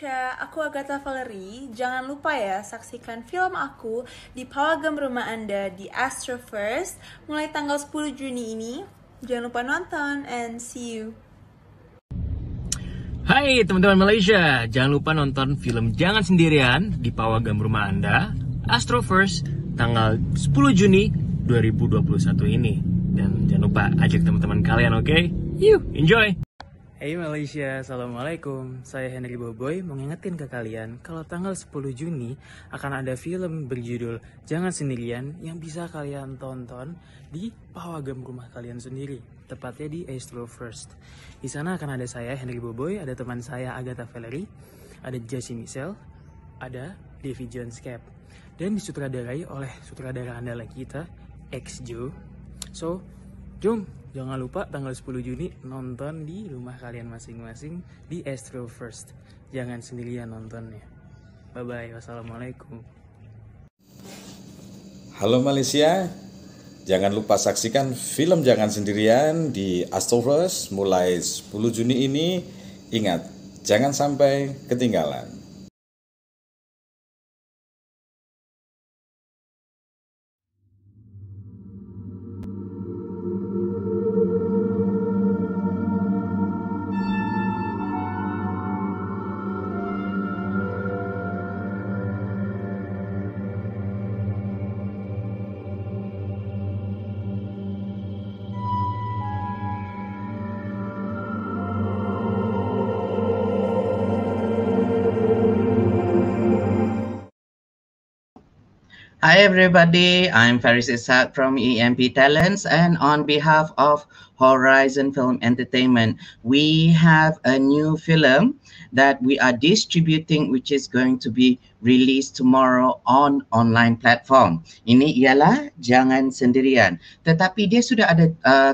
Malaysia, aku Agatha Valerie. Jangan lupa ya, saksikan film aku di pawagam rumah Anda di Astro First mulai tanggal 10 Juni ini. Jangan lupa nonton and see you. Hai teman-teman Malaysia, jangan lupa nonton film Jangan Sendirian di pawagam rumah Anda, Astro First, tanggal 10 Juni 2021 ini. Dan jangan lupa ajak teman-teman kalian, oke? Yuk, enjoy! Hey Malaysia, Assalamualaikum. Saya Henry Boboy mau ngingetin ke kalian kalau tanggal 10 Juni akan ada film berjudul Jangan Sendirian yang bisa kalian tonton di pawagam rumah kalian sendiri, tepatnya di Astro First. Di sana akan ada saya Henry Boboy, ada teman saya Agatha Valerie, ada Jessie Michelle, ada Davy Jones Cap, dan disutradarai oleh sutradara andalan kita, X Joe. So, jom, jangan lupa tanggal 10 Juni nonton di rumah kalian masing-masing di Astro First. Jangan sendirian nontonnya. Bye-bye, wassalamualaikum. Halo Malaysia, jangan lupa saksikan film Jangan Sendirian di Astro First mulai 10 Juni ini. Ingat, jangan sampai ketinggalan. Hi everybody, I'm Faris Ishaq from EMP Talents, and on behalf of Horizon Film Entertainment, we have a new film that we are distributing which is going to be released tomorrow on online platform. Ini ialah Jangan Sendirian. Tetapi dia sudah ada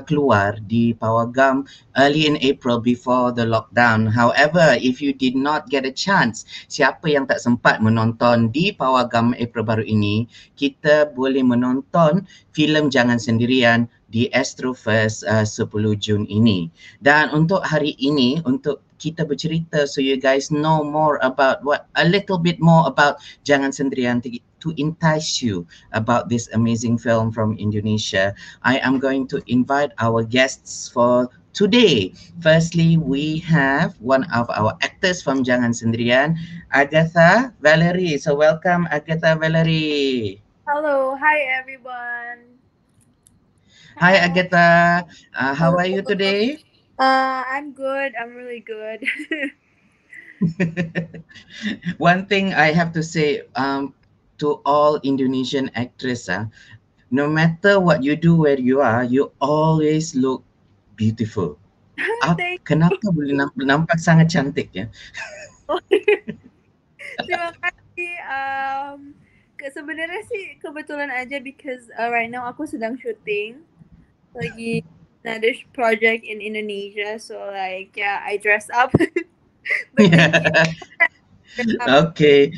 keluar di pawagam early in April before the lockdown. However, if you did not get a chance, siapa yang tak sempat menonton di pawagam April baru ini, kita boleh menonton filem Jangan Sendirian di Astro First 10 Jun ini. Dan untuk hari ini, untuk kita bercerita so you guys know more about a little bit more about Jangan Sendirian to entice you about this amazing film from Indonesia, I am going to invite our guests for today. Firstly, we have one of our actors from Jangan Sendirian, Agatha Valerie. So welcome, Agatha Valerie. Hello, hi everyone. Hi, Agatha. How are you today? I'm good. I'm really good. One thing I have to say to all Indonesian actresses, no matter what you do, where you are, you always look beautiful. Kenapa boleh nampak sangat cantik ya? Terima kasih. Sebenarnya sih kebetulan aja because right now aku sedang syuting lagi another project in Indonesia, so like yeah, I dress up. Okay.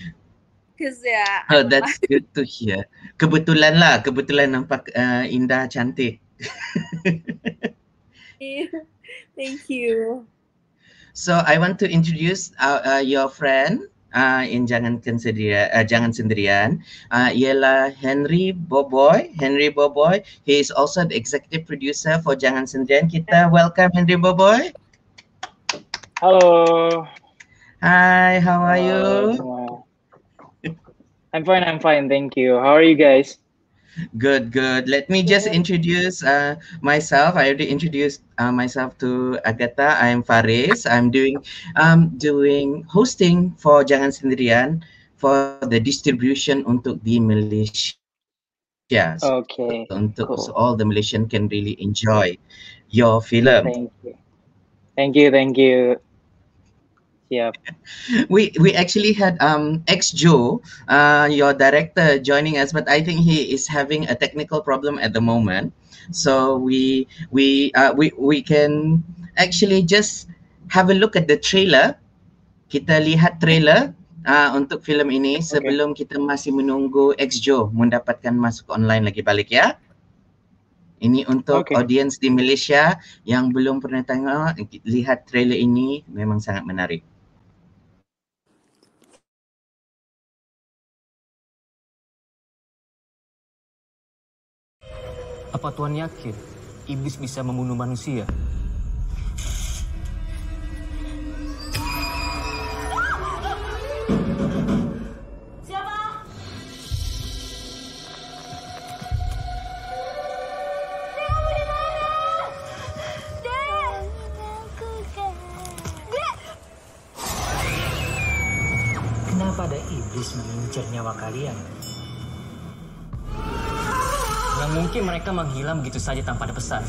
Because yeah. Oh, that's good to hear. Kebetulan nampak indah, cantik. Thank you. So I want to introduce your friend in Jangan Sendirian, ialah Henry Boboy. Henry Boboy, he is also the executive producer for Jangan Sendirian. Kita welcome Henry Boboy. Hello. Hi, how are you? I'm fine, thank you. How are you guys? Good. Let me just introduce myself. I already introduced myself to Agatha. I'm Faris. I'm doing hosting for Jangan Sendirian for the distribution untuk di Malaysia. Okay. Untuk so all the Malaysian can really enjoy your film. Thank you. Yeah. We actually had X Joe, your director, joining us, but I think he is having a technical problem at the moment. So we can actually just have a look at the trailer. Kita lihat trailer untuk filem ini sebelum kita masih menunggu X Joe mendapatkan masuk online lagi balik ya. Ini untuk audiens di Malaysia yang belum pernah tengok, lihat trailer ini memang sangat menarik. Apa Tuhan yakin iblis bisa membunuh manusia? Kenapa ada iblis mengincar nyawa kalian? Yang mungkin mereka menghilang begitu saja tanpa ada pesan.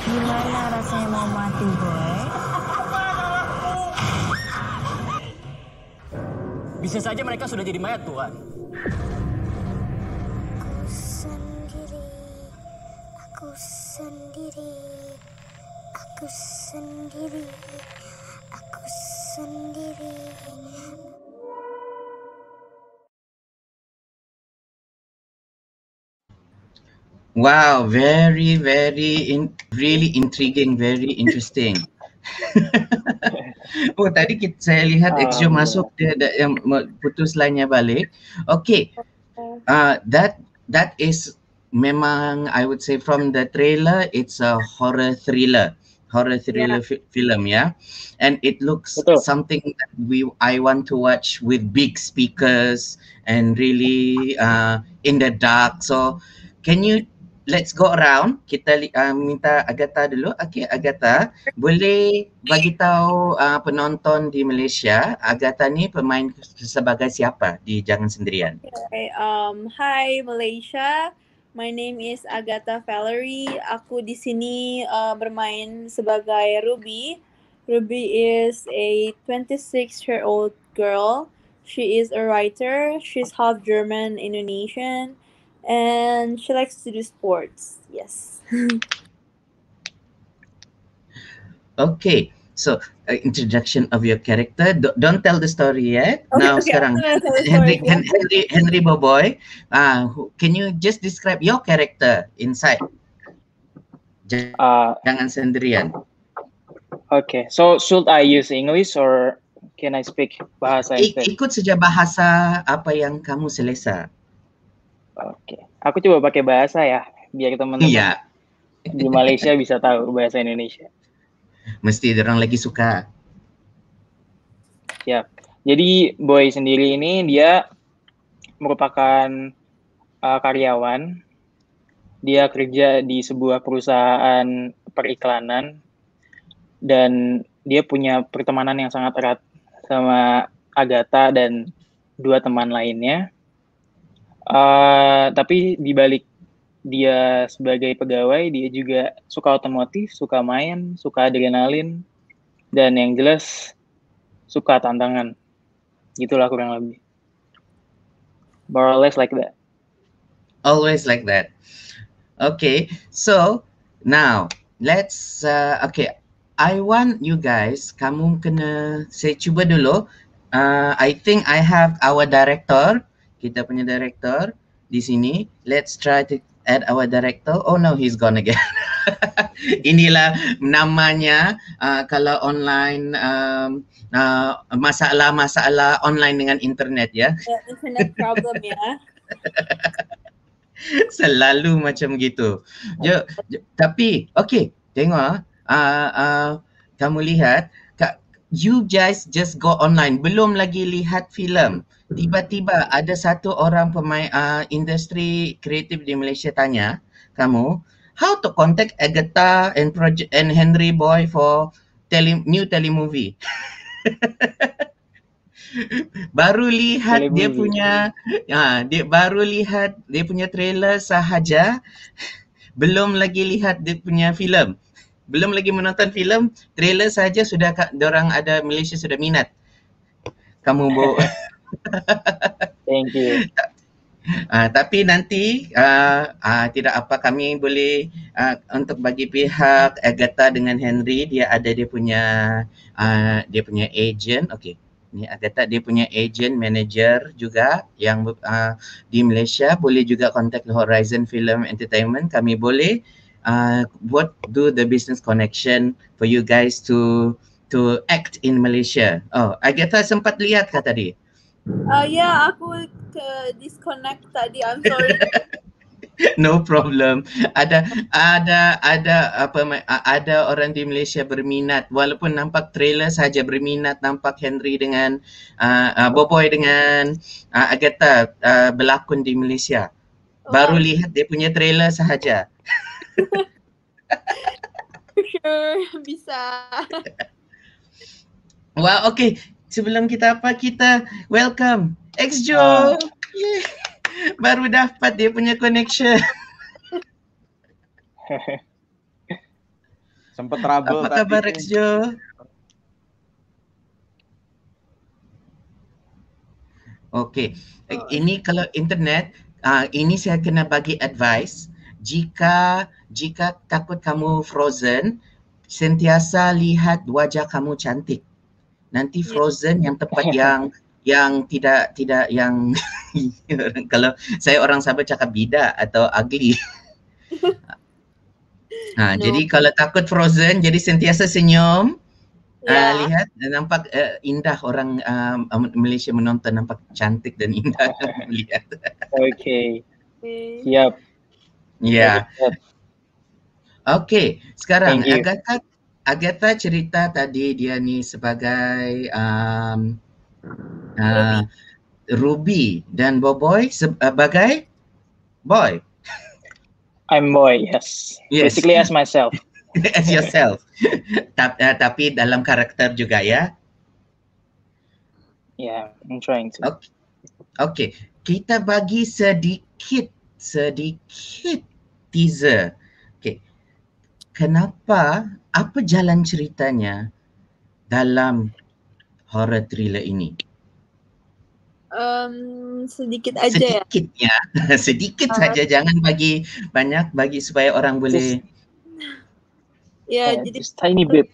Gimana rasanya mau mati, boy? Bisa saja mereka sudah jadi mayat, Tuhan. Aku sendiri, aku sendiri, aku sendiri. Wow, very, really intriguing, very interesting. Oh, tadi saya lihat Exo masuk, dia ada yang putus line-nya balik. Okay, that is memang, I would say from the trailer, it's a horror thriller film, yeah, and it looks something that I want to watch with big speakers and really in the dark. So, can you let's go around. Kita minta Agatha dulu. Okay, Agatha, boleh bagi tahu penonton di Malaysia, Agatha ni pemain sebagai siapa di Jangan Sendirian? Okay, hi Malaysia. My name is Agatha Valerie. Aku di sini bermain sebagai Ruby. Ruby is a 26-year-old girl. She is a writer. She's half German, Indonesian. And she likes to do sports. Yes. Okay, so introduction of your character. Don't tell the story yet. Okay, Now, sekarang Henry Boboy. Can you just describe your character inside Jangan Sendirian? Okay, so should I use English or can I speak bahasa Inggris? Ikut saja bahasa apa yang kamu selesa. Oke, aku coba pakai bahasa ya, biar teman-teman di Malaysia bisa tahu bahasa Indonesia. Mesti orang lagi suka. Ya, jadi Boy sendiri ini dia merupakan karyawan. Dia kerja di sebuah perusahaan periklanan dan dia punya pertemanan yang sangat erat sama Agatha dan dua teman lainnya. Tapi dibalik dia sebagai pegawai, dia juga suka otomotif, suka main, suka adrenalin, dan yang jelas suka tantangan. Gitulah kurang lebih. More or less like that. Always like that. Okay, so now let's okay. I want you guys, kamu kena, saya cuba dulu. I think I have our director. Kita punya director di sini. Let's try to add our director. Oh no, he's gone again. Inilah namanya kalau online masalah online dengan internet ya. Internet problem ya. Selalu macam gitu. Tapi okay, tengok kamu lihat, you guys just go online, belum lagi lihat filem. Tiba-tiba ada satu orang pemain industri kreatif di Malaysia tanya kamu, how to contact Agatha and Henry Boy for new telemovie. Baru lihat dia punya trailer sahaja, belum lagi lihat dia punya filem. Belum lagi menonton filem, trailer saja sudah dorang ada Malaysia sudah minat. Kamu Thank you. Tapi nanti tidak apa, kami boleh untuk bagi pihak Agatha dengan Henry, dia ada dia punya agent. Okay, Ni Agatha dia punya agent manager juga yang di Malaysia. Boleh juga contact Horizon Film Entertainment. Kami boleh do the business connection for you guys to act in Malaysia. Oh, Agatha sempat lihat kah tadi? Ya, aku ke disconnect tadi. I'm sorry. No problem. Ada orang di Malaysia berminat, walaupun nampak trailer saja berminat nampak Henry dengan Boboy dengan Agatha berlakon di Malaysia. Baru lihat dia punya trailer sahaja. Sure, bisa. Wah, okay. Sebelum kita welcome Exjo. Yeah. Baru dapat dia punya connection. Sempat trouble. Apa kabar Exjo? Okey. Ini kalau internet, ini saya kena bagi advice. Jika takut kamu frozen, sentiasa lihat wajah kamu cantik. Nanti frozen yang tempat yang tidak yang kalau saya orang Sabah cakap bidak atau ugly. Jadi kalau takut frozen, jadi sentiasa senyum. Lihat dan nampak indah orang Malaysia menonton, nampak cantik dan indah melihat. Okay. Siap. Ya. Okay, sekarang Agatha cerita tadi dia ni sebagai Ruby dan Boboy sebagai boy. I'm boy, yes. Basically as myself. As yourself. Tapi dalam karakter juga ya? Yeah, I'm trying to. Okay. Kita bagi sedikit teaser. Okay. Kenapa, apa jalan ceritanya dalam horror thriller ini? Sedikit aja ya. Sedikit saja, jangan bagi banyak, bagi supaya orang boleh. Jadi just tiny bit.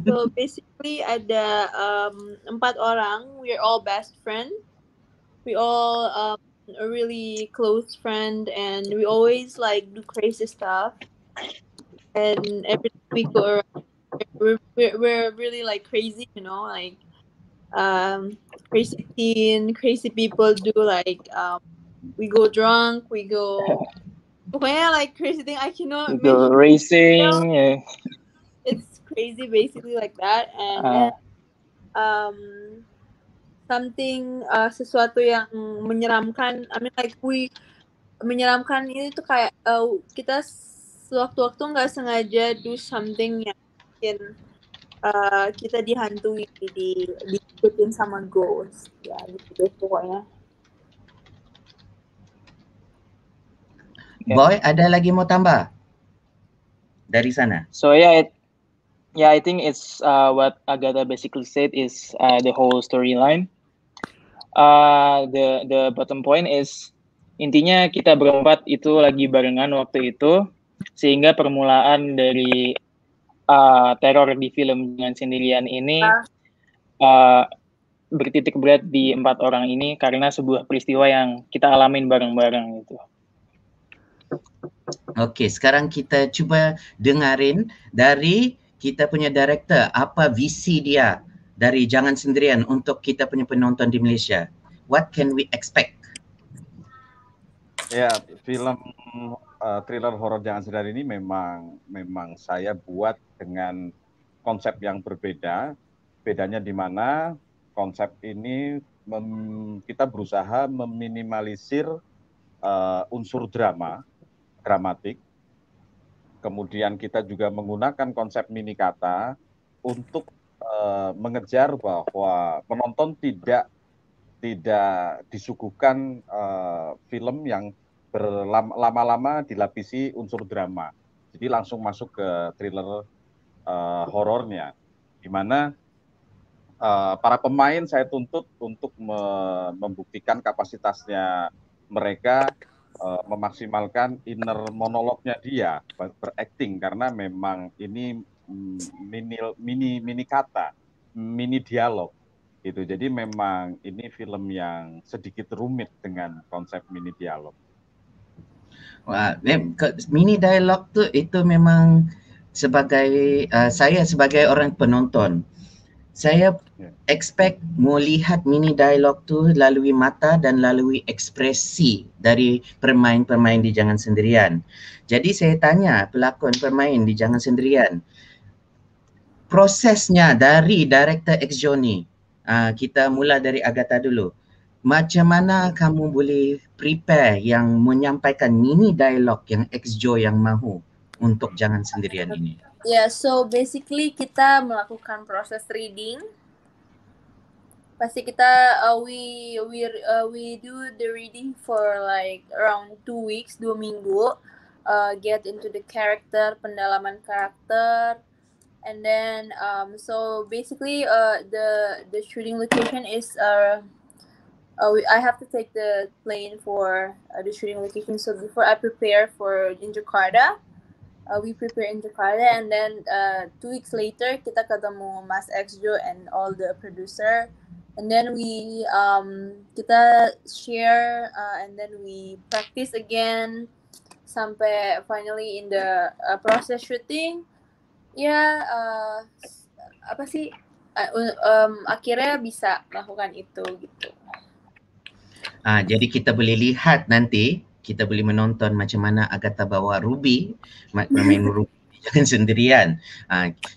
So basically ada 4 orang. We're all best friend. We all a really close friend, and we always like do crazy stuff. And every time we go around, we're really like crazy, you know, like crazy people do, like we go drunk, we go like crazy thing I cannot go racing. Yeah. It's crazy basically like that. And something sesuatu yang menyeramkan, I mean like menyeramkan ini tuh kayak kita sewaktu-waktu nggak sengaja do something yang mungkin kita dihantui, diikutin sama ghost, ya gitu pokoknya. Boy, ada lagi mau tambah dari sana? So I think it's what Agatha basically said is the whole storyline. The bottom point is, intinya kita berempat itu lagi barengan waktu itu, sehingga permulaan dari teror di film Jangan Sendirian ini bertitik berat di 4 orang ini karena sebuah peristiwa yang kita alamin bareng-bareng gitu. Okey, sekarang kita cuba dengarin dari kita punya director, apa visi dia dari Jangan Sendirian untuk kita punya penonton di Malaysia. What can we expect? Ya, film thriller horor Jangan Sendirian ini memang saya buat dengan konsep yang berbeda. Bedanya di mana konsep ini kita berusaha meminimalisir unsur dramatik. Kemudian kita juga menggunakan konsep mini kata untuk mengejar bahwa penonton tidak disuguhkan film yang berlama-lama dilapisi unsur drama. Jadi langsung masuk ke thriller horornya, di mana para pemain saya tuntut untuk membuktikan kapasitasnya mereka, memaksimalkan inner monolognya dia berakting, karena memang ini mini kata, mini dialog. Gitu. Jadi memang ini film yang sedikit rumit dengan konsep mini dialog. Wah, mini dialog tuh itu memang sebagai saya sebagai orang penonton, saya expect mau lihat mini dialog tu lalui mata dan lalui ekspresi dari pemain-pemain di Jangan Sendirian. Jadi saya tanya pelakon pemain di Jangan Sendirian, prosesnya dari director X Johnny, kita mula dari Agatha dulu. Macam mana kamu boleh prepare yang menyampaikan mini dialog yang X Jo yang mahu untuk Jangan Sendirian ini? Yeah, so basically kita melakukan proses reading. Pasti kita we do the reading for like around 2 weeks, 2 minggu. Get into the character, pendalaman karakter, and then so basically the shooting location is I have to take the plane for the shooting location. So before I prepare for in Jakarta, we prepare in Jakarta, and then 2 weeks later kita ketemu Mas Exjo and all the producer, and then we kita share and then we practice again sampai finally in the process shooting. Ya apa sih akhirnya bisa melakukan itu gitu. Jadi kita boleh lihat nanti, kita boleh menonton macam mana Agatha bawa Ruby, bermain Ruby Jangan Sendirian.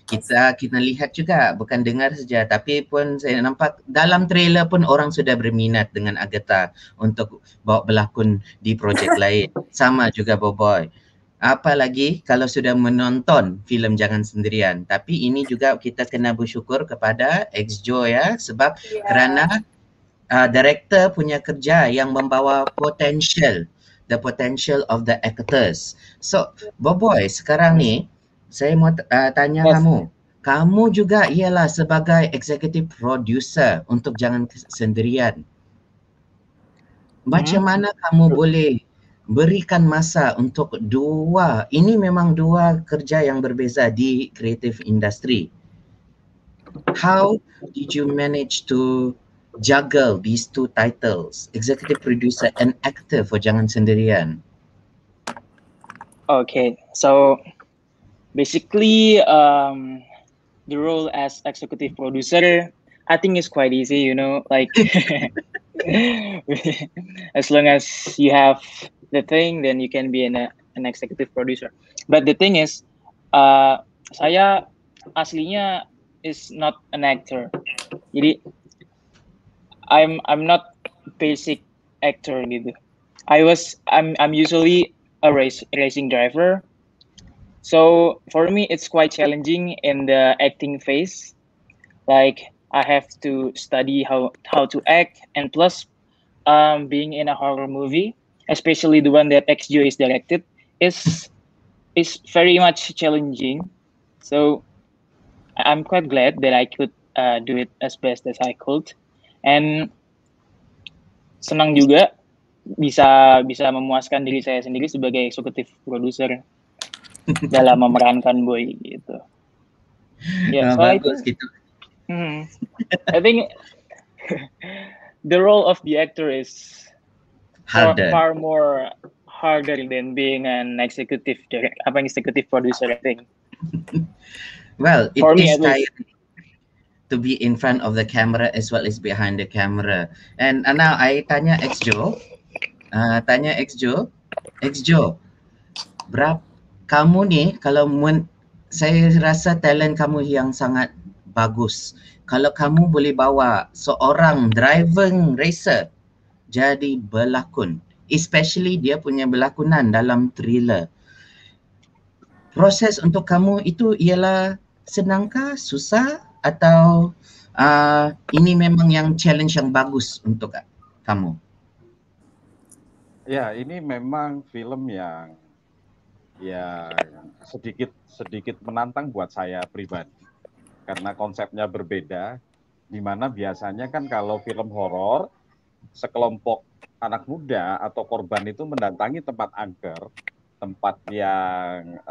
Kita lihat juga, bukan dengar saja, tapi pun saya nampak dalam trailer pun orang sudah berminat dengan Agatha untuk bawa berlakon di projek lain. Sama juga Boboiboy. Apalagi kalau sudah menonton filem Jangan Sendirian. Tapi ini juga kita kena bersyukur kepada X Jo ya, sebab kerana director punya kerja yang membawa the potential of the actors. So, Boboiboy, sekarang ni saya mau tanya kamu juga ialah sebagai executive producer untuk Jangan Sendirian. Macam mana kamu boleh berikan masa untuk ini memang dua kerja yang berbeza di creative industry. How did you manage to juggle these two titles, executive producer and actor for Jangan Sendirian? Okay, so basically the role as executive producer, I think is quite easy, you know, like as long as you have the thing, then you can be an executive producer. But the thing is, saya aslinya is not an actor. Jadi I'm not basic actor gitu. I'm usually a racing driver. So for me it's quite challenging in the acting phase. Like I have to study how to act, and plus being in a horror movie, especially the one that X Jo is directed, is very much challenging. So I'm quite glad that I could do it as best as I could. And senang juga bisa memuaskan diri saya sendiri sebagai executive producer dalam memerankan Boy gitu. Yeah, so bagus gitu. I think the role of the actor is far more harder than being an executive producer, I think. Well, it for me, is tiring to be in front of the camera as well as behind the camera. And now I tanya X Jo, kamu ni kalau saya rasa talent kamu yang sangat bagus. Kalau kamu boleh bawa seorang driving racer jadi berlakon, especially dia punya berlakonan dalam thriller, proses untuk kamu itu ialah senangkah, susah, atau ini memang yang challenge yang bagus untuk kamu? Ya, ini memang film yang sedikit menantang buat saya pribadi. Karena konsepnya berbeda, di mana biasanya kan kalau film horor, sekelompok anak muda atau korban itu mendatangi tempat angker, tempat yang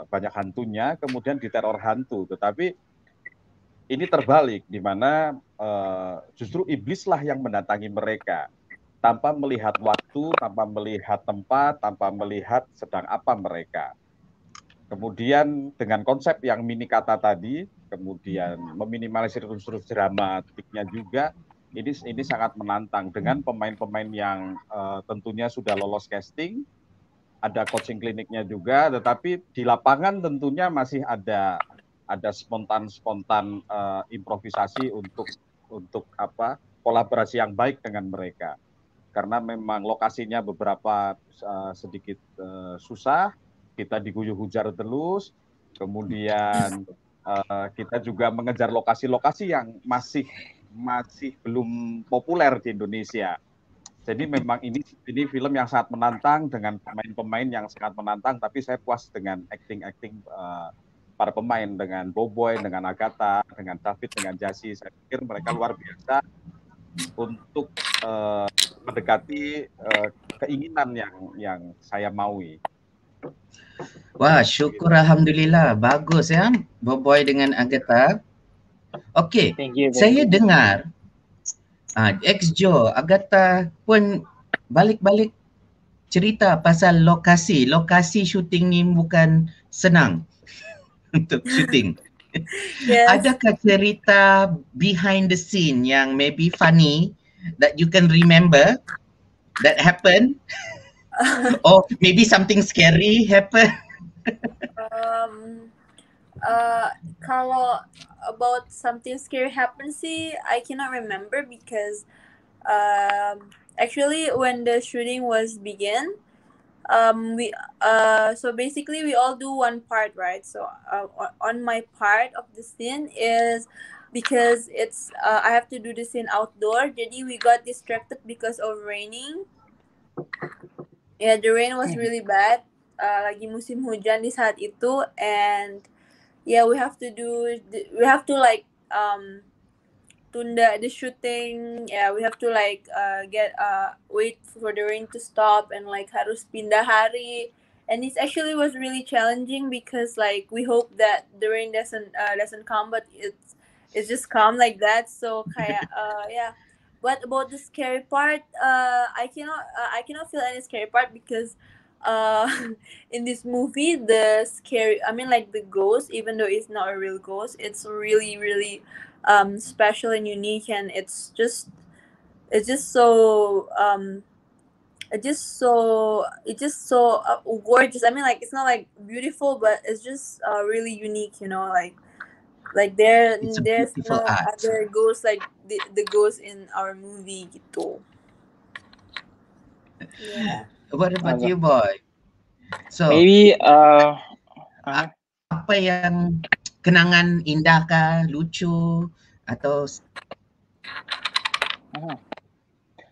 banyak hantunya, kemudian diteror hantu. Tetapi ini terbalik, di mana justru iblislah yang mendatangi mereka tanpa melihat waktu, tanpa melihat tempat, tanpa melihat sedang apa mereka. Kemudian dengan konsep yang mini kata tadi, kemudian meminimalisir unsur dramatiknya juga, ini sangat menantang dengan pemain-pemain yang tentunya sudah lolos casting, ada coaching kliniknya juga, tetapi di lapangan tentunya masih ada spontan improvisasi untuk kolaborasi yang baik dengan mereka. Karena memang lokasinya beberapa sedikit susah, kita diguyur hujan terus, kemudian kita juga mengejar lokasi-lokasi yang masih belum populer di Indonesia. Jadi memang ini film yang sangat menantang dengan pemain-pemain yang sangat menantang, tapi saya puas dengan acting para pemain, dengan Boboiboy, dengan Agatha, dengan David, dengan Jasi. Saya pikir mereka luar biasa untuk mendekati keinginan yang saya maui. Wah, syukur alhamdulillah, bagus ya, Boboiboy dengan Agatha. Okey, saya dengar ex-Jo, Agatha pun balik-balik cerita pasal lokasi syuting ni bukan senang untuk syuting. Yes. Adakah cerita behind the scene yang maybe funny that you can remember that happened? Or maybe something scary happen? Kalau about something scary happen sih, I cannot remember because actually when the shooting was begin, so basically we all do one part, right? So on my part of the scene is because it's I have to do the scene outdoor, jadi we got distracted because of raining. Yeah, the rain was really bad. Lagi musim hujan di saat itu, and yeah, we have to like tunda the shooting. Yeah, we have to like wait for the rain to stop and like harus pindah hari. And it actually was really challenging because like we hope that the rain doesn't come, but it's just come like that. So kayak yeah. But about the scary part, I cannot feel any scary part because in this movie the ghost, even though it's not a real ghost, it's really really special and unique, and it's just so gorgeous. I mean, like, it's not like beautiful, but it's just really unique, you know, like there's no art. other ghosts like the ghosts in our movie gitu. Yeah. What about you, boy? So Maybe apa yang kenangan indah kah, lucu atau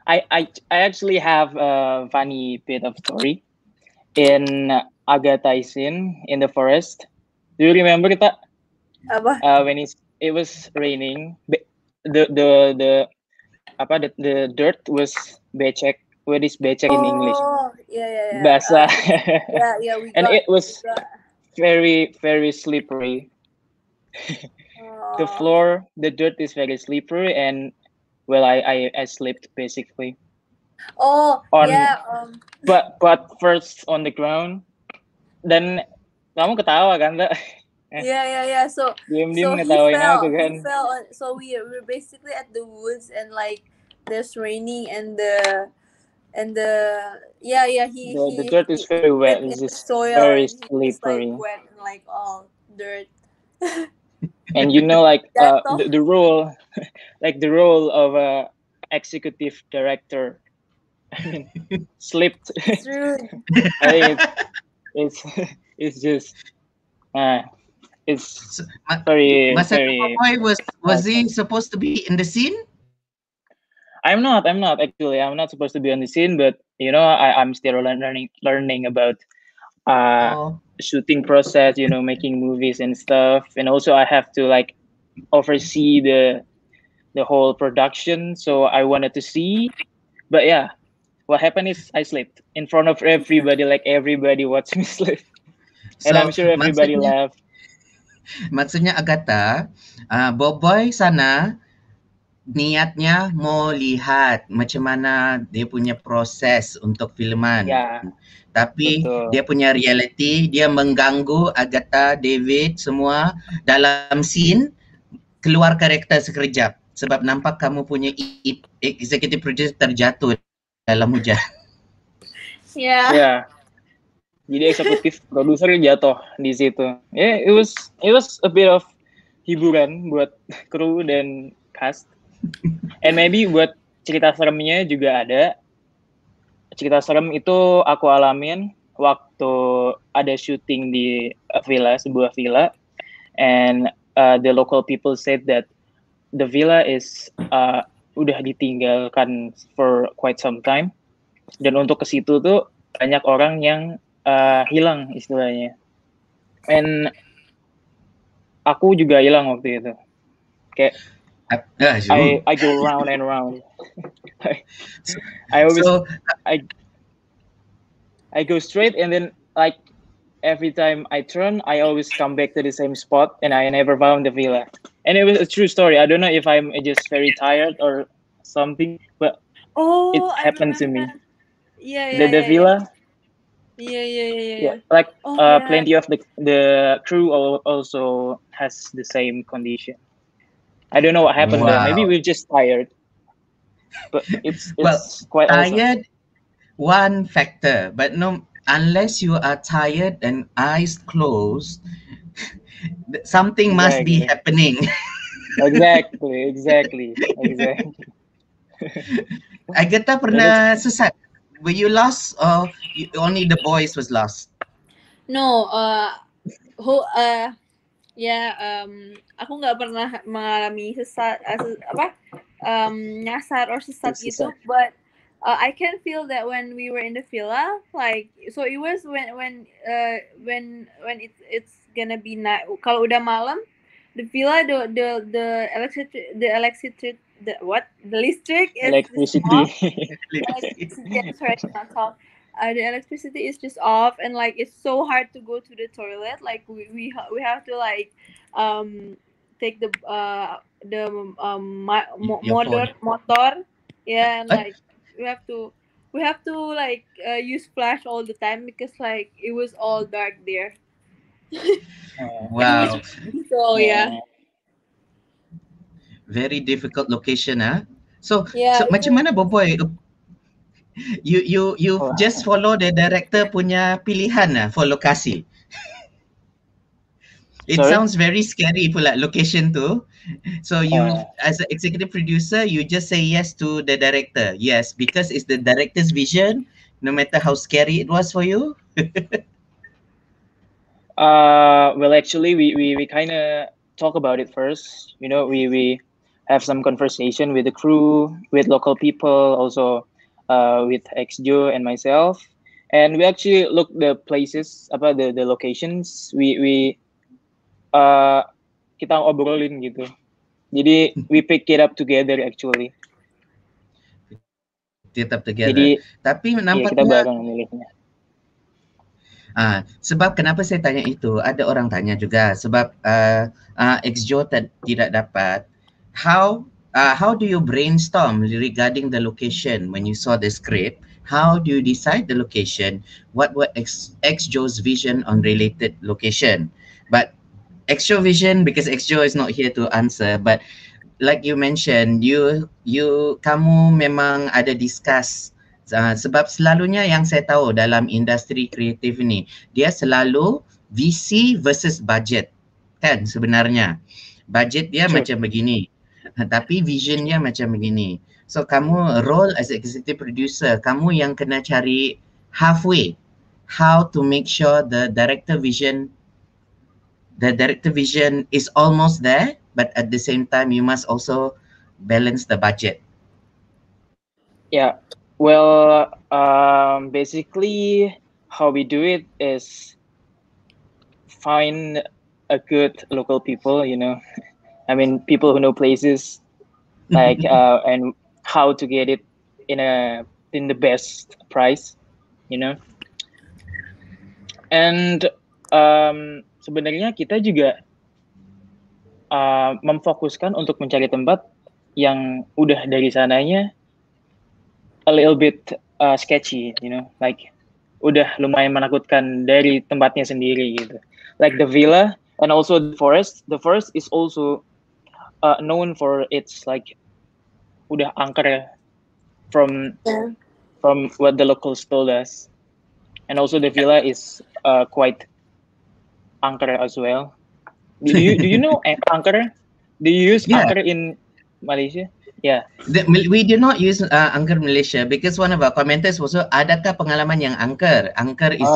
I actually have a funny bit of story in Agatha scene in the forest. Do you remember that? When it was raining, the dirt was becek. What is becek in English? Yeah. Basah. Yeah. And it was very very slippery. The floor, the dirt is very slippery, and well, I slipped basically. But first on the ground, then kamu ketawa kan, Mbak? Yeah. So Diam-diam he ngetawain fell. aku kan. He fell. So we're basically at the woods, and like there's raining, and the dirt is very wet. It's just very slippery. Like wet and like all dirt. And you know, like the role, like the role of a executive director, I mean, slipped. True. I think it's just it's very very. Was he supposed to be in the scene? I'm not actually. I'm not supposed to be on the scene, but you know, I'm still learning about shooting process, you know, making movies and stuff, and also I have to like oversee the whole production. So I wanted to see, but yeah, what happened is I slipped in front of everybody, like everybody watched me slip, and I'm sure everybody laughed. Maksudnya Agatha, Boboiboy sana niatnya mau lihat macam mana dia punya proses untuk filman. Ya, Tapi betul. dia punya reality, dia mengganggu Agatha, David semua dalam scene, keluar karakter sekejap. Sebab nampak kamu punya executive producer terjatuh dalam hujan. Yeah. Ya. Jadi eksekutif produser jatuh di situ. Yeah, it was a bit of hiburan buat kru dan cast. And maybe buat cerita seremnya juga ada. Cerita serem itu aku alamin waktu ada syuting di sebuah villa, and the local people said that the villa is udah ditinggalkan for quite some time, dan untuk ke situ tuh banyak orang yang hilang istilahnya. And aku juga hilang waktu itu. Kayak I go round and round. I always I go straight, and then like every time I turn, I always come back to the same spot, and I never found the villa. And it was a true story. I don't know if I'm just very tired or something, but it happened to me. Yeah, the villa. Yeah. Like plenty of the crew also has the same condition. I don't know what happened there. Maybe we're just tired. But it's quite tired. Awesome. One factor, but no, unless you are tired and eyes closed, something must be happening. Exactly. Agatha pernah sesat? Were you lost, or only the boys was lost? No, aku nggak pernah mengalami sesat, nyasar or sesat gitu, but I can feel that when we were in the villa, like, so it was when it's gonna be night. Kalau udah malam, the villa, the electricity is off. The electricity is just off, and like it's so hard to go to the toilet. Like we have to like take the motor, yeah, and like we have to like use flash all the time because like it was all dark there. Wow. So yeah. Very difficult location, huh? So macam mana Boboy? You just follow the director punya pilihan for lokasi. It sounds very scary pula location tu. So you as an executive producer, you just say yes to the director. Yes, because it's the director's vision, no matter how scary it was for you. Well, actually, we kind of talk about it first. You know, we have some conversation with the crew, with local people, also with XJO and myself, and we actually look the places about the locations. We kita obrolin gitu. Jadi we pick it up together actually. Tetap together. Jadi, tapi nampaknya kita bareng milihnya. Sebab kenapa saya tanya itu, ada orang tanya juga sebab XJO tidak dapat. How do you brainstorm regarding the location when you saw the script? How do you decide the location? What were XJO's vision on related location? But XJO vision, because XJO is not here to answer, but like you mentioned, kamu memang ada discuss. Sebab selalunya yang saya tahu dalam industri kreatif ni, dia selalu visi versus budget, kan sebenarnya. Budget dia macam begini, tapi visionnya macam begini. So kamu role as executive producer, kamu yang kena cari halfway, how to make sure the director vision is almost there, but at the same time you must also balance the budget. Yeah. Well, basically how we do it is find a good local people, you know. I mean, people who know places, like and how to get it in the best price, you know. And sebenarnya kita juga memfokuskan untuk mencari tempat yang udah dari sananya a little bit sketchy, you know, like udah lumayan menakutkan dari tempatnya sendiri gitu. Like the villa and also the forest. The forest is also known for its like udah angker from what the locals told us. And also the villa is quite angker as well. Do you know angker? Do you use Yeah. angker in Malaysia? Yeah. We do not use angker Malaysia because one of our commenters also, adakah pengalaman yang angker? Angker is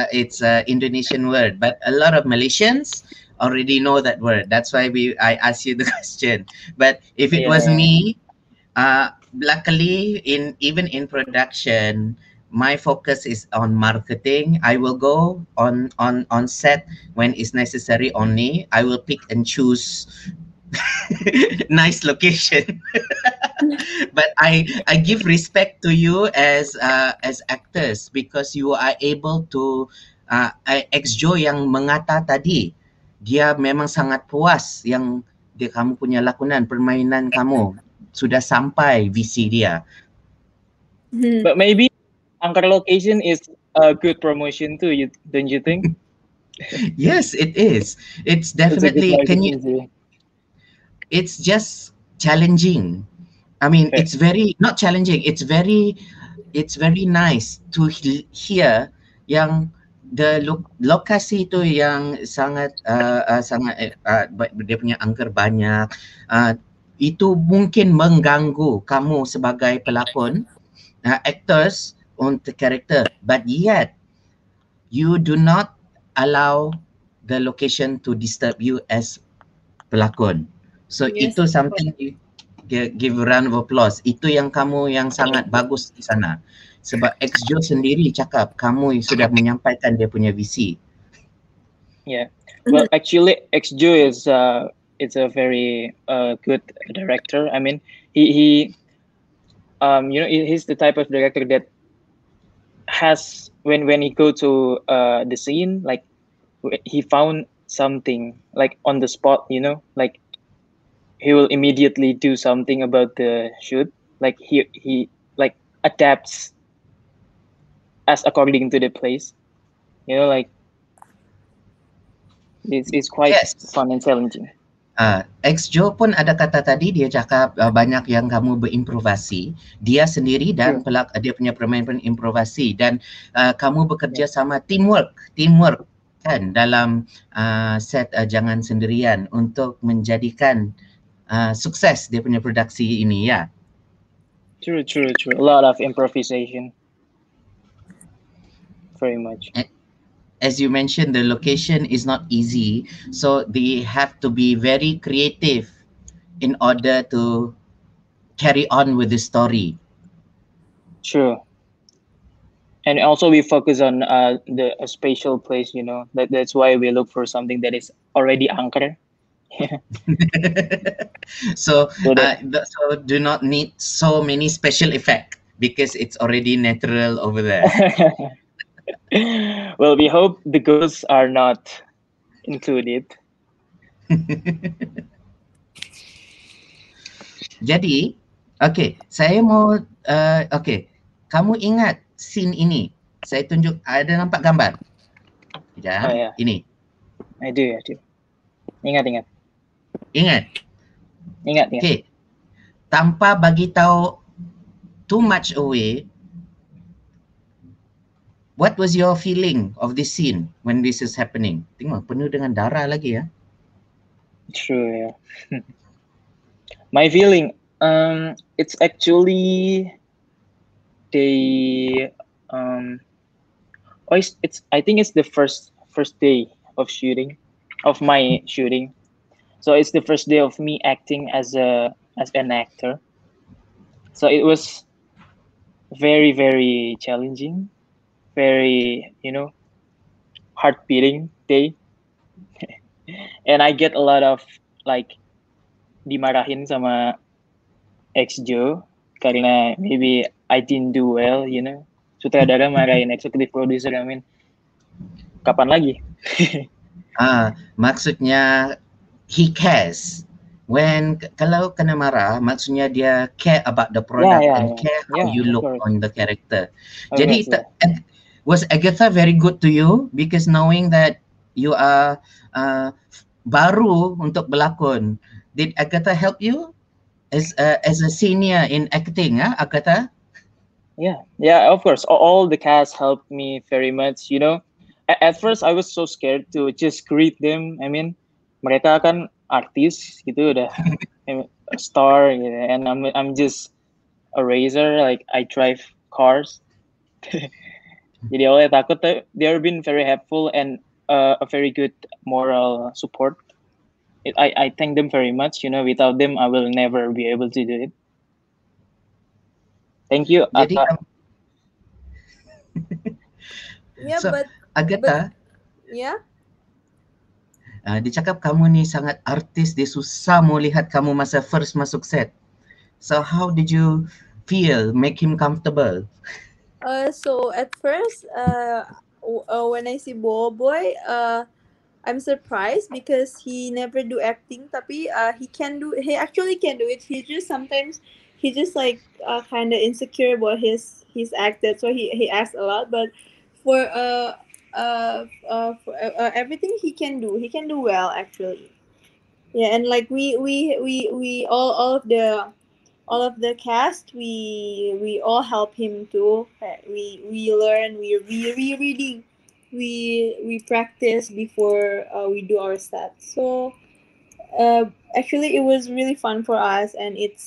it's a Indonesian word, but a lot of Malaysians already know that word. That's why I asked you the question. But if it was me, luckily even in production, my focus is on marketing. I will go on set when it's necessary only. I will pick and choose nice location. But I give respect to you as actors because you are able to Exjo yang mengata tadi, dia memang sangat puas yang kamu punya lakonan, permainan kamu sudah sampai visi dia. But maybe angker location is a good promotion too, don't you think? Yes, it is. It's definitely, it's just challenging. I mean, it's very not challenging. It's very nice to hear yang the lokasi itu yang sangat dia punya angker banyak. Itu mungkin mengganggu kamu sebagai pelakon, actors untuk karakter, but yet you do not allow the location to disturb you as pelakon. So itu something, give a round of applause. Itu yang kamu yang sangat bagus di sana. Sebab Exjo sendiri cakap kamu sudah menyampaikan dia punya visi. Yeah. Well, actually Exjo is it's a very good director. I mean, he you know, he's the type of director that has when he go to the scene, like he found something like on the spot, you know, like he will immediately do something about the shoot. Like he like adapts as according to the place, you know, like it's quite fun and challenging. Exjo pun ada kata tadi, dia cakap banyak yang kamu berimprovisasi, dia sendiri dan dia punya permain improvisasi, dan kamu bekerja sama teamwork kan dalam set Jangan Sendirian untuk menjadikan sukses dia punya produksi ini, ya. True. A lot of improvisation. Very much. As you mentioned, the location is not easy, so they have to be very creative in order to carry on with the story. True. And also we focus on the spatial place, you know. That's why we look for something that is already angker. So do not need so many special effects because it's already natural over there. Well, we hope the ghosts are not included. Jadi, saya mau kamu ingat scene ini? Saya tunjuk, ada nampak gambar? Ya, ini. I do. Ingat. Okay. Tanpa bagi tahu too much away, what was your feeling of this scene when this is happening? Tengok, penuh dengan darah lagi, ya. True, yeah. My feeling, it's actually I think it's the first day of my shooting. So it's the first day of me acting as an actor. So it was very, very challenging, very, you know, heart beating day. And I get a lot of like dimarahin sama Exjo karena maybe I didn't do well, you know. Sutradara marahin executive producer, I mean, kapan lagi? Maksudnya he cares kalau kena marah, maksudnya dia care about the product and care how you of look course. on the character. Of Jadi course, yeah. was Agatha very good to you because knowing that you are baru untuk berlakon? Did Agatha help you as a senior in acting, Agatha? Yeah, of course. All the cast helped me very much. You know, at first I was so scared to just greet them. I mean, mereka kan artis gitu udah a star gitu, and I'm just a racer. Like I drive cars. Jadi awalnya takut. They've been very helpful and a very good moral support. I thank them very much. You know, without them, I will never be able to do it. Thank you. Jadi Yeah, so, Agatha, yeah. Dia cakap kamu ni sangat artis, dia susah mau lihat kamu masa first masuk set. So how did you feel, make him comfortable? So at first, when I see Boboiboy, I'm surprised because he never do acting, tapi he actually can do it. He just like kind of insecure about his act. That's why he acts a lot. But for everything he can do well actually. Yeah, and like we all of the cast, we all help him too. We learn, we reading, we practice before we do our sets. So actually it was really fun for us, and it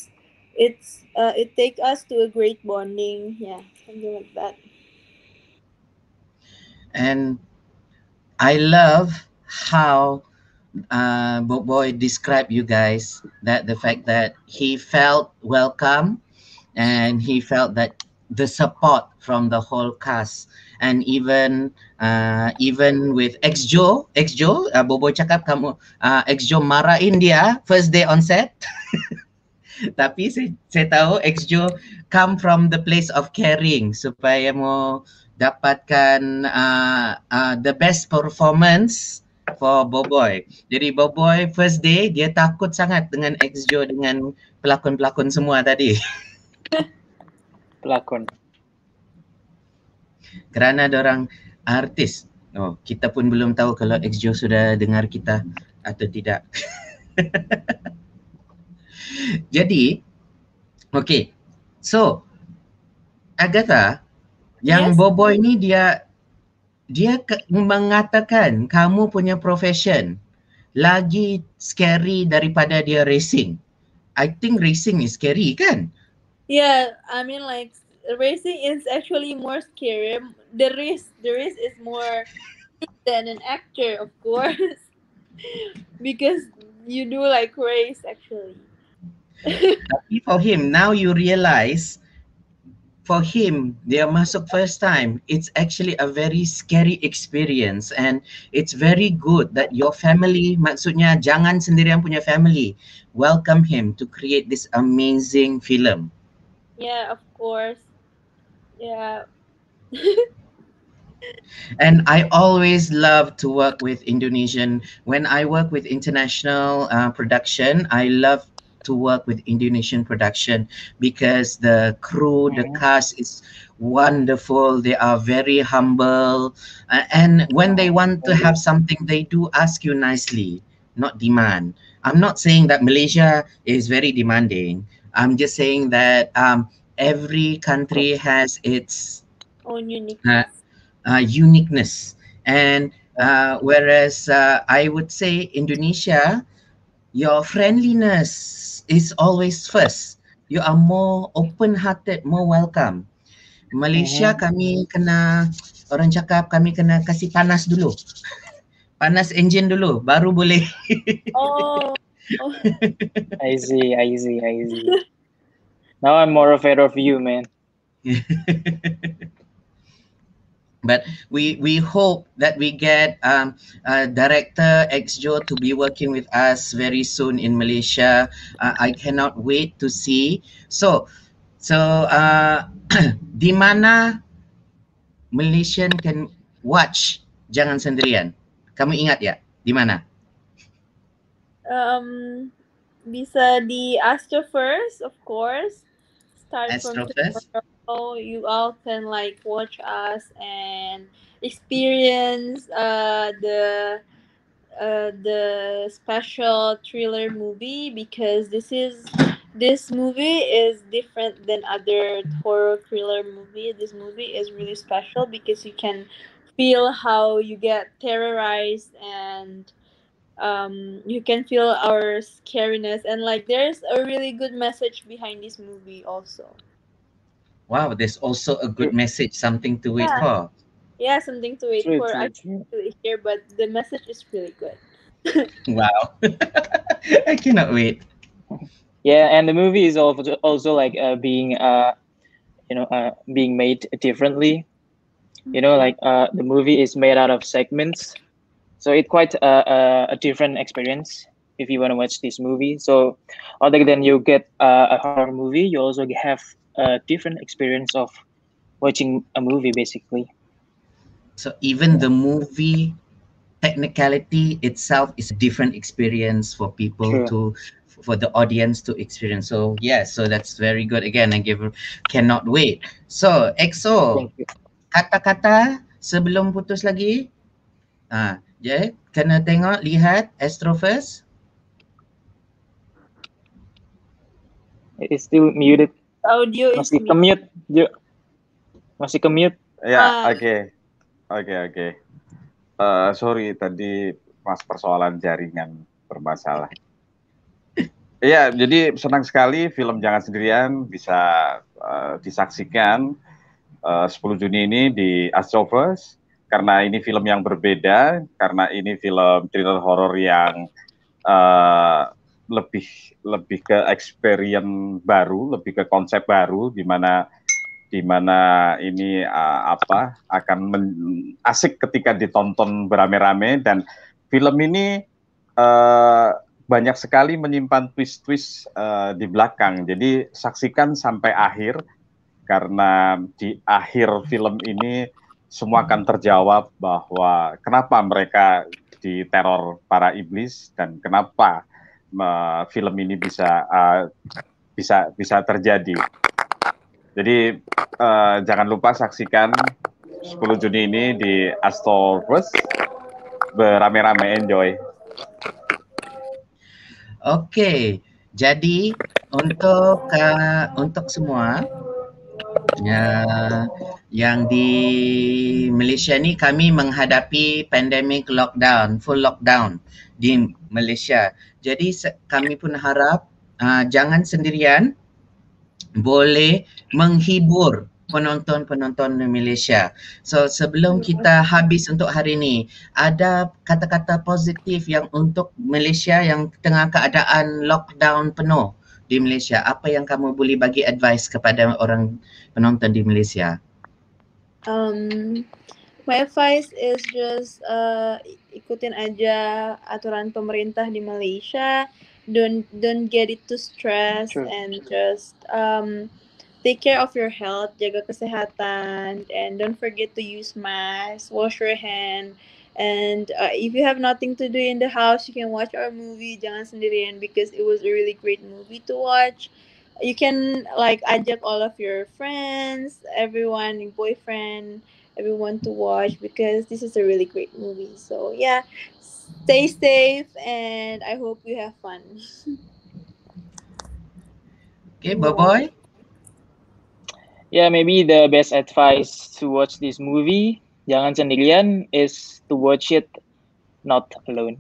take us to a great bonding. Yeah, something like that. And I love how Boy described you guys, that the fact that he felt welcome and he felt that the support from the whole cast, and even with Exjo, Boboy cakap kamu Exjo marahin dia first day on set. Tapi saya tahu Exjo come from the place of caring supaya mau dapatkan the best performance for Boboy. Jadi Boboy first day dia takut sangat dengan Exjo, dengan pelakon-pelakon semua tadi. Pelakon. Kerana dorang artis. Oh, kita pun belum tahu kalau Exjo sudah dengar kita atau tidak. Jadi, okay. So, Agatha, yang Yes. Boboy ni dia mengatakan kamu punya profession lagi scary daripada dia racing. I think racing is scary, kan? Yeah, I mean like racing is actually more scary. The race is more than an actor, of course, because you do like race actually. Tapi for him, now you realize, for him, dia masuk first time, it's actually a very scary experience, and it's very good that your family, maksudnya jangan sendirian punya family, welcome him to create this amazing film. Yeah, of course. Yeah. And I always love to work with Indonesian. When I work with international production, I love to work with Indonesian production because the crew, the cast is wonderful. They are very humble, and when they want to have something, they do ask you nicely, not demand. I'm not saying that Malaysia is very demanding. I'm just saying that every country has its Own uniqueness. uniqueness, and whereas I would say Indonesia, your friendliness is always first. You are more open-hearted, more welcome. Malaysia kami kena, orang cakap kami kena kasih panas dulu. Panas engine dulu, baru boleh. Oh. I see. Now I'm more afraid of you, man. But we hope that we get director Exjo to be working with us very soon in Malaysia. I cannot wait to see. So di mana Malaysian can watch Jangan Sendirian? Kamu ingat ya? Di mana? bisa di Astro First, of course. Start from Astro first. tomorrow. You all can like watch us and experience the special thriller movie, because this movie is different than other horror thriller movie. This movie is really special because you can feel how you get terrorized, and you can feel our scariness, and like there's a really good message behind this movie also. Wow, there's also a good message, something to wait Yeah, for. yeah, something to wait True, for. I true, can't true. really hear, but the message is really good. Wow. I cannot wait. Yeah, and the movie is also like being being made differently. Like the movie is made out of segments, so it's quite a different experience if you want to watch this movie. So other than you get a horror movie, you also have a different experience of watching a movie, basically. So even the movie technicality itself is a different experience for people True. for the audience to experience. So yeah, so that's very good. Again, I cannot wait. So EXO, Thank you. kata-kata sebelum putus lagi. Jadi kena lihat Astro first. It's still muted. Audio is Masih ke-mute. Masih ke-mute. Ya, oke. Sorry tadi pas persoalan jaringan bermasalah. Iya, jadi senang sekali film Jangan Sendirian bisa disaksikan 10 Juni ini di Astroverse, karena ini film yang berbeda, karena ini film thriller horor yang lebih ke experience baru, lebih ke konsep baru, di mana ini akan asik ketika ditonton beramai-ramai, dan film ini banyak sekali menyimpan twist-twist di belakang. Jadi saksikan sampai akhir, karena di akhir film ini semua akan terjawab bahwa kenapa mereka diteror para iblis dan kenapa film ini bisa terjadi. Jadi jangan lupa saksikan 10 Juni ini di Astroverse, beramai-ramai, enjoy. Oke, jadi untuk semua yang di Malaysia ni, kami menghadapi pandemic lockdown, full lockdown di Malaysia. Jadi kami pun harap jangan sendirian, boleh menghibur penonton-penonton di Malaysia. So sebelum kita habis untuk hari ini, ada kata-kata positif yang untuk Malaysia yang tengah keadaan lockdown penuh di Malaysia. Apa yang kamu boleh bagi advice kepada orang penonton di Malaysia? My advice is just ikutin aja aturan pemerintah di Malaysia. Don't get it too stressed. Sure. And just take care of your health, jaga kesehatan, and don't forget to use mask, wash your hand, and if you have nothing to do in the house, you can watch our movie Jangan Sendirian, because it was a really great movie to watch. You can like ajak all of your friends, everyone, your boyfriend, everyone to watch, because this is a really great movie. So yeah, stay safe, and I hope you have fun. Okay, Boboiboy? Yeah, maybe the best advice to watch this movie, Jangan Sendirian, is to watch it not alone.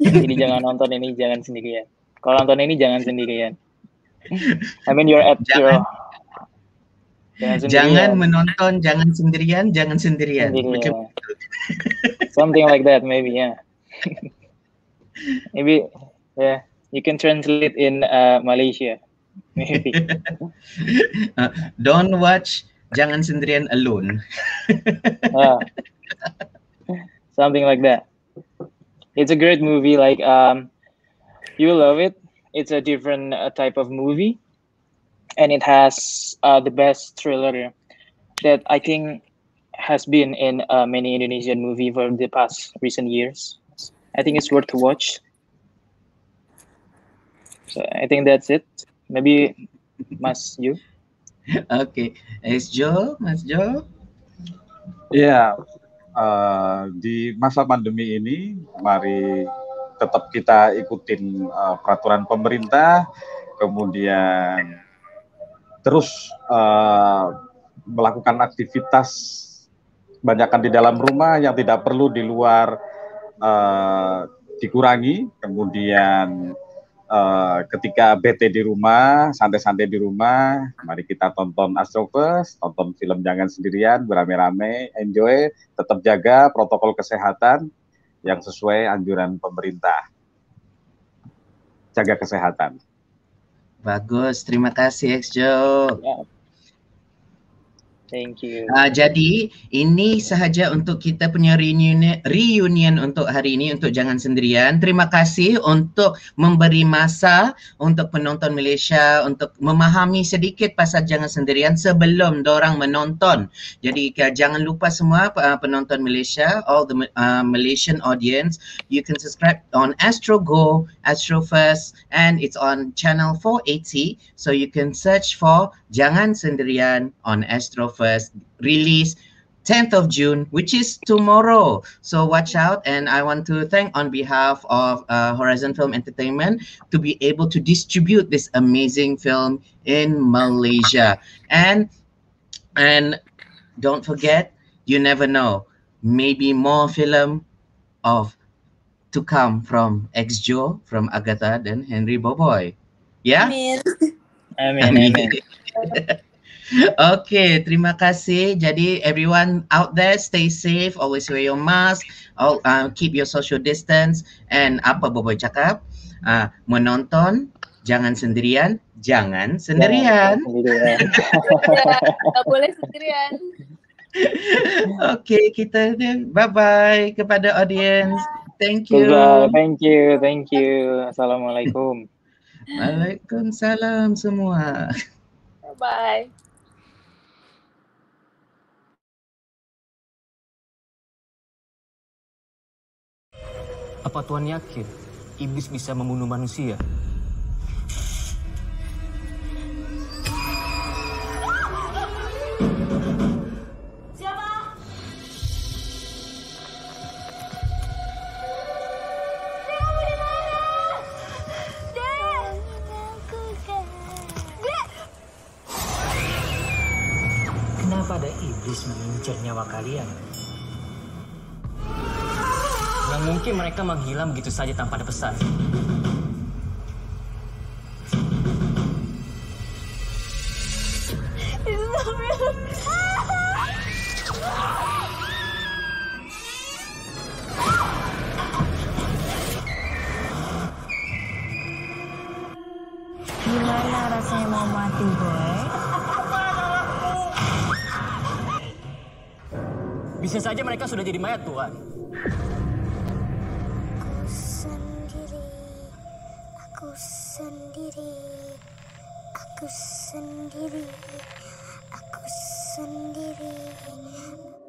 Jadi jangan nonton ini jangan sendirian. Kalau nonton ini jangan sendirian. I mean, you're at your... Jangan menonton jangan sendirian. Macam something like that, maybe, yeah. Maybe, yeah, you can translate in Malaysia, maybe. Don't watch Jangan Sendirian alone. Something like that. It's a great movie. Like, you will love it. It's a different type of movie, and it has the best thriller that I think has been in many Indonesian movie for the past recent years. I think it's worth to watch. So I think that's it. Maybe Mas Ju. Oke, Mas Jo. Ya, di masa pandemi ini, mari tetap kita ikutin peraturan pemerintah, kemudian terus melakukan aktivitas banyakkan di dalam rumah, yang tidak perlu di luar dikurangi. Kemudian ketika bete di rumah, santai-santai di rumah, mari kita tonton Astrovers, tonton film Jangan Sendirian beramai-ramai, enjoy, tetap jaga protokol kesehatan yang sesuai anjuran pemerintah. Jaga kesehatan. Bagus, terima kasih Exjo. Yeah. Thank you. Jadi ini sahaja untuk kita punya reunion untuk hari ini untuk Jangan Sendirian. Terima kasih untuk memberi masa untuk penonton Malaysia untuk memahami sedikit pasal Jangan Sendirian sebelum dorang menonton. Jadi jangan lupa semua penonton Malaysia, all the Malaysian audience, you can subscribe on Astro Go, Astro First, and it's on channel 480. So you can search for Jangan Sendirian on Astro First, release 10th of June, which is tomorrow. So watch out, and I want to thank on behalf of Horizon Film Entertainment to be able to distribute this amazing film in Malaysia. And don't forget, you never know, maybe more film to come from Exjo, from Agatha dan Henry Boboy. Ya? Amin. Amin. Okay, terima kasih. Jadi everyone out there, stay safe, always wear your mask, keep your social distance, and apa Boboy cakap? Menonton, jangan sendirian. Tak boleh sendirian. Okay, kita bye-bye kepada audience. Thank you. Goodbye. Thank you. Assalamualaikum. Waalaikumsalam semua. Bye. Apa Tuhan yakin iblis bisa membunuh manusia? Kenapa ada iblis mengincar nyawa kalian? Yang mungkin mereka menghilang begitu saja tanpa ada pesan. Gimana rasanya mau mati, Boy? Bisa saja mereka sudah jadi mayat, Tuhan. Aku sendiri, aku sendiri, aku sendiri, aku sendiri.